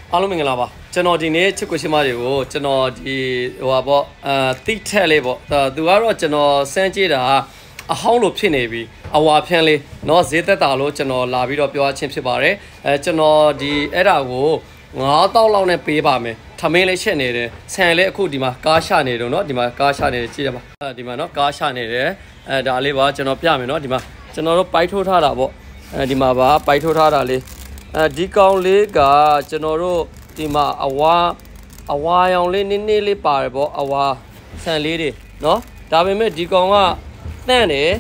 အားလုံးမင်္ဂလာပါကျွန်တော်ဒီနေ့ချစ်ကိုရှိမတွေကိုကျွန်တော်ဒီဟိုပါပေါ့တိထက်လေးပေါ့သူကတော့ကျွန်တော်စမ်းကြည့်တာအဟောင်းလို့ဖြစ်နေပြီအဝါဖြန်းလေးเนาะဈေးသက်တာလို့ကျွန်တော်လာပြီးတော့ပြောချင်းဖြစ်ပါတယ်ကျွန်တော်ဒီအဲ့ဒါကို9000လောက်နဲ့ပေးပါမယ်ထမင်းလေးချက်နေတယ်ဆန်လေးအခုဒီမှာကားရှာနေတော့เนาะဒီမှာကားရှာနေတယ်ကြည့်ရပါဒီမှာเนาะကားရှာနေတယ်ဒါလေးပါကျွန်တော်ပြမယ်เนาะဒီမှာကျွန်တော်တို့ပိုက်ထိုးထားတာပေါ့ဒီမှာပါပိုက်ထိုးထားတာလေးဒီကောင်လေးကကျွန်တော်တို့ဒီမှာအဝါရောင်လေးနည်းနည်းလေးပါတယ်ပေါ့အဝါဆန်လေးတွေเนาะဒါပေမဲ့ဒီကောင်ကတန့်တယ်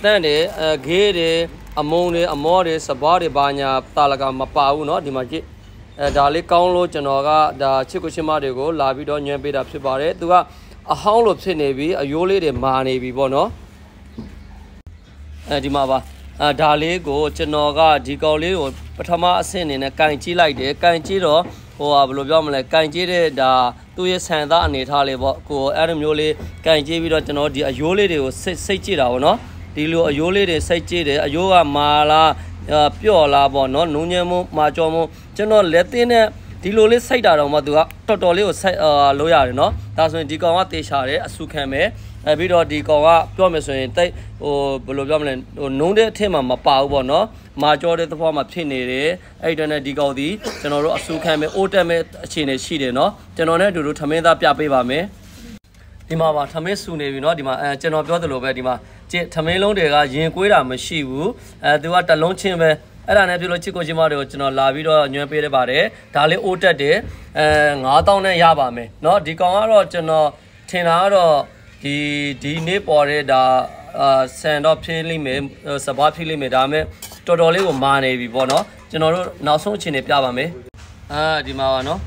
တန့်တယ်ဂေးတွေအမုံတွေအမောတွေစပွားတွေဘာညာတာလကမပါဘူးเนาะဒီမှာကြည့်ဒါလေးကောင်းလို့ကျွန်တော်ကဒါချစ်ကိုချင်းမတွေကိုလာပြီးတော့ညွှန်ပေးတာဖြစ်ပါတယ်သူကအဟောင်းလို့ဖြစ်နေပြီအယိုးလေးတွေမာနေပြီပေါ့เนาะဒီမှာပါဒါလေးကိုကျွန်တော်ကဒီကောင်လေးကိုပထမအဆင့်အနေနဲ့ကင်ကြည့်လိုက်တယ်ကင်ကြည့်တော့ဟိုဟာဘယ်လိုပြောမလဲကင်ကြည့်တဲ့ဒါသူ့ရဲ့ဆန်သားအနေထားလေးပေါ့ကိုအဲ့လိုမျိုးလေးကင်ကြည့်ပြီးတော့ကျွန်တော်ဒီအယိုးလေးတွေကိုစိတ်ကြည့်တာပေါ့နော်ဒီလိုအယိုးလေးတွေစိတ်ကြည့်တယ်အယိုးကမာလားပျော့လားပေါ့နော်နုံညံမို့မာကြောမို့ကျွန်တော်လက်သင်းနဲ့ဒီလိုလေးစိတ်တာတော့မှသူကတော်တော်လေးကိုစိုက်လို့ရတယ်နော်ဒါဆိုရင်ဒီကောင်ကတေချာတယ်အဆူခံမယ်ပြီးတော့ဒီကောင်ကပြောမယ်ဆိုရင်တိတ်ဟိုဘယ်လိုပြောမလဲဟိုနုံတဲ့အထက်မှာမပါဘူးပေါ့နော်မာကြောတဲ့သဘောမှာဖြစ်နေတယ်အဲ့ဒါနဲ့ဒီကောင်ဒီကျွန်တော်တို့အဆူခံမယ်အိုးတက်မယ်အခြေအနေရှိတယ်နော်ကျွန်တော်နဲ့အတူတူထမင်းသားပြပေးပါမယ်ဒီမှာပါထမင်းဆူနေပြီနော်ဒီမှာကျွန်တော်ပြောသလိုပဲဒီမှာကြည့်ထမင်းလုံးတွေကရင်ကွေးတာမရှိဘူးသူကတလုံးချင်းပဲအဲ့ဒါနဲ့ပြောလို့ချစ်ကိုချင်းမတွေကိုကျွန်တော်လာပြီးတော့ညွှန်ပေးရပါတယ်ဒါလေးအိုးတက်တယ်9000နဲ့ရပါမယ်เนาะဒီကောင်ကတော့ကျွန်တော်ထင်တာကတော့ဒီနေ့ပေါ်တဲ့ဒါဆန်တော့ဖြည့်လိမ့်မယ်စပွားဖြည့်လိမ့်မယ်ဒါမဲ့တော်တော်လေးကိုမာနေပြီပေါ့เนาะကျွန်တော်တို့နောက်ဆုံးအချိန်နေပြပါမယ်ဒီမှာပါเนาะ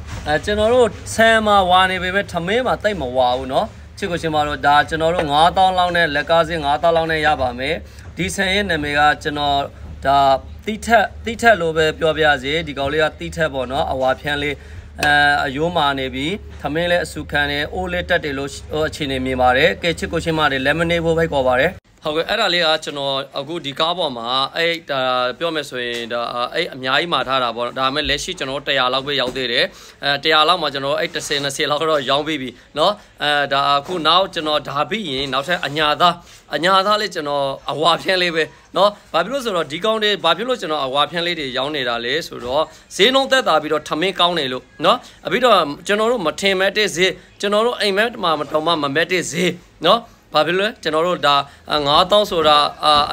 ကျွန်တော်တို့ဆန်မှာဝါနေပေမဲ့ထမင်းမှာတိတ်မဝါဘူးเนาะချစ်ကိုချင်းမတို့ဒါကျွန်တော်တို့9000လောက်နဲ့လက်ကားစင်း9000လောက်နဲ့ရပါမယ်ဒီဆန်ရဲ့နာမည်ကကျွန်တော်ဒါတိထက်လို့ပဲပြောပြစေဒီကောင်လေးကတိထက်ပေါ့နော်အဝါဖြန်းလေးအယိုးမာနေပြီထမင်းလေးအဆူခံနေအိုးလေးတက်တယ်လို့အခြေအနေမြင်ပါတယ်ကဲချစ်ကိုချင်းမတွေ lemonade ဖို့ဖိတ်ခေါ်ပါတယ်ဟုတ်ကဲ့အဲ့ဒါလေးကကျွန်တော်အခုဒီကားပေါ်မှာအဲ့ဒါပြောမယ်ဆိုရင်ဒါအဲ့အများကြီးမှာထားတာပေါ့ဒါပေမဲ့လက်ရှိကျွန်တော်100လောက်ပဲရောက်သေးတယ်100လောက်မှာကျွန်တော်အဲ့10 20လောက်တော့ရောင်းပြီးပြီเนาะဒါအခုနောက်ကျွန်တော်ဒါပြီးရင်နောက်ထပ်အညာသားလေးကျွန်တော်အဝါဖြန်းလေးပဲเนาะဘာဖြစ်လို့ဆိုတော့ဒီကောင်းတွေဘာဖြစ်လို့ကျွန်တော်အဝါဖြန်းလေးတွေရောင်းနေတာလဲဆိုတော့ဈေးနှုန်းသက်သာပြီးတော့ထမင်းကောင်းနေလို့เนาะပြီးတော့ကျွန်တော်တို့မထင်မဲ့တဲ့ဈေးကျွန်တော်တို့အိမ်မက်မှာတော့မမဲ့တဲ့ဈေးเนาะဘာဖြစ်လဲကျွန်တော်တို့ဒါ9000ဆိုတ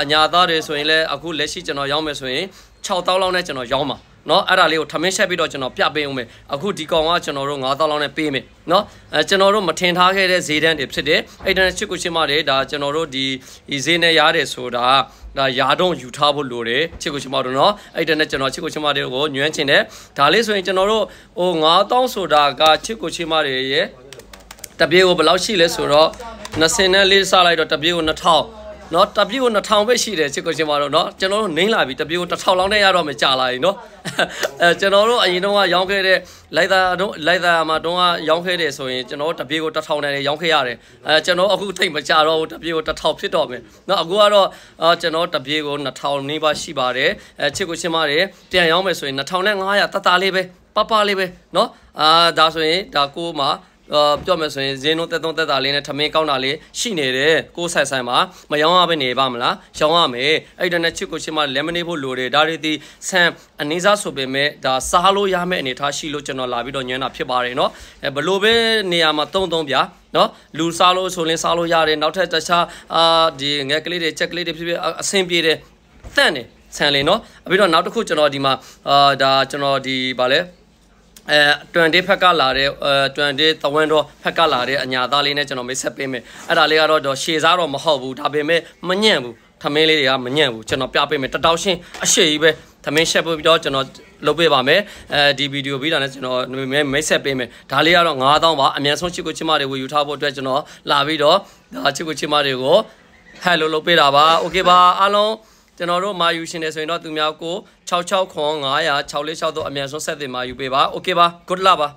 ာအညာသားတွေဆိုရင်လည်းအခုလက်ရှိကျွန်တော်ရောင်းမယ်ဆိုရင်6000လောက်နဲ့ကျွန်တော်ရောင်းပါเนาะအဲ့ဒါလေးကိုထမင်းချက်ပြီးတော့ကျွန်တော်ပြပေးအောင်မယ်အခုဒီကောင်ကကျွန်တော်တို့9000လောက်နဲ့ပေးမယ်เนาะကျွန်တော်တို့မထင်ထားခဲ့တဲ့ဈေးတန်းတွေဖြစ်တယ်အဲ့ဒါနဲ့ချစ်ကိုချင်းမတွေဒါကျွန်တော်တို့ဒီဈေးနဲ့ရတယ်ဆိုတာဒါရာတော့ယူထားဖို့လိုတယ်ချစ်ကိုချင်းမတို့เนาะအဲ့ဒါနဲ့ကျွန်တော်ချစ်ကိုချင်းမတွေကိုညွှန်းချင်တယ်ဒါလေးဆိုရင်ကျွန်တော်တို့ဟို9000ဆိုတာကချစ်ကိုချင်းမတွေရဲ့တပြေကိုဘယ်လောက်ရှိလဲဆိုတော့24စလိုက်တော့တပြေကို2000เนาะတပြေကို2000ပဲရှိတယ်ချစ်ကိုချင်းမတို့เนาะကျွန်တော်တို့နှိမ့်လာပြီတပြေကို1000လောက်နဲ့ရတော့မှကြာလာပြီเนาะကျွန်တော်တို့အရင်တော့ရောင်းခဲ့တဲ့လိုက်တာမှာတော့ရောင်းခဲ့တယ်ဆိုရင်ကျွန်တော်တပြေကို1000နဲ့ရောင်းခဲ့ရတယ်ကျွန်တော်အခုထိတ်မကြတော့ဘူးတပြေကို1000ဖြစ်တော့မယ်เนาะအခုကတော့ကျွန်တော်တပြေကို2000နီးပါးရှိပါတယ်ချစ်ကိုချင်းမတွေပြန်ရောင်းမယ်ဆိုရင်2500တတလေးပဲပလေးပဲเนาะဒါဆိုရင်ဒါကိုမှာပြောမယ်ဆိုရင်ဈေးနှုန်းတက်တာလေးနဲ့ထမင်းကောင်းတာလေးရှိနေတယ်ကိုယ်ဆိုင်မှာမရောင်းရဘဲနေပါမလားရောင်းရမယ်အဲ့ဒါနဲ့ချစ်ကိုချင်းမ lemonade ဖို့လိုတယ်ဒါတွေဒီဆန်အနည်းစားဆိုပေမဲ့ဒါစားလို့ရမယ့်အနေထားရှိလို့ကျွန်တော်လာပြီးတော့ညွှန်းတာဖြစ်ပါတယ်เนาะဘယ်လိုပဲနေရာမှာတုံဗျာเนาะလူစားလို့ဆိုရင်စားလို့ရတယ်နောက်ထပ်တခြားဒီငက်ကလေးတွေချက်ကလေးတွေဖြစ်အဆင်ပြေတယ်သန့်တယ်ဆန်လေးเนาะပြီးတော့နောက်တစ်ခုကျွန်တော်ဒီမှာဒါကျွန်တော်ဒီဗာလဲ20ဖက်ကလာတဲ့20သဝန်းတော့ဖက်ကလာတဲ့အညာသားလေးနဲ့ကျွန်တော်မိတ်ဆက်ပေးမယ်အဲ့ဒါလေးကတော့ရှေစားတော့မဟုတ်ဘူးဒါပေမဲ့မညံ့ဘူးထမင်းလေးတွေကမညံ့ဘူးကျွန်တော်ပြပေးမယ်တတောက်ရှင်းအရှိကြီးပဲထမင်းရှက်ပြီးတော့ကျွန်တော်လုပ်ပေးပါမယ်ဒီဗီဒီယိုပြီးတာနဲ့ကျွန်တော်မိတ်ဆက်ပေးမယ်ဒါလေးကတော့9000ပါအမြန်ဆုံးချစ်ကိုချစ်မတွေကိုယူထားဖို့အတွက်ကျွန်တော်လာပြီးတော့ဒါချစ်ကိုချစ်မတွေကိုဟယ်လိုလုပ်ပေးတာပါโอเคပါအားလုံးကျွန်တော်တို့မာယူရှင်နေဆိုရင်တော့သူများကို66ခွန်900 646တော့အမြန်ဆုံးဆက်တင်မာယူပေးပါโอเคပါ good luck ပါ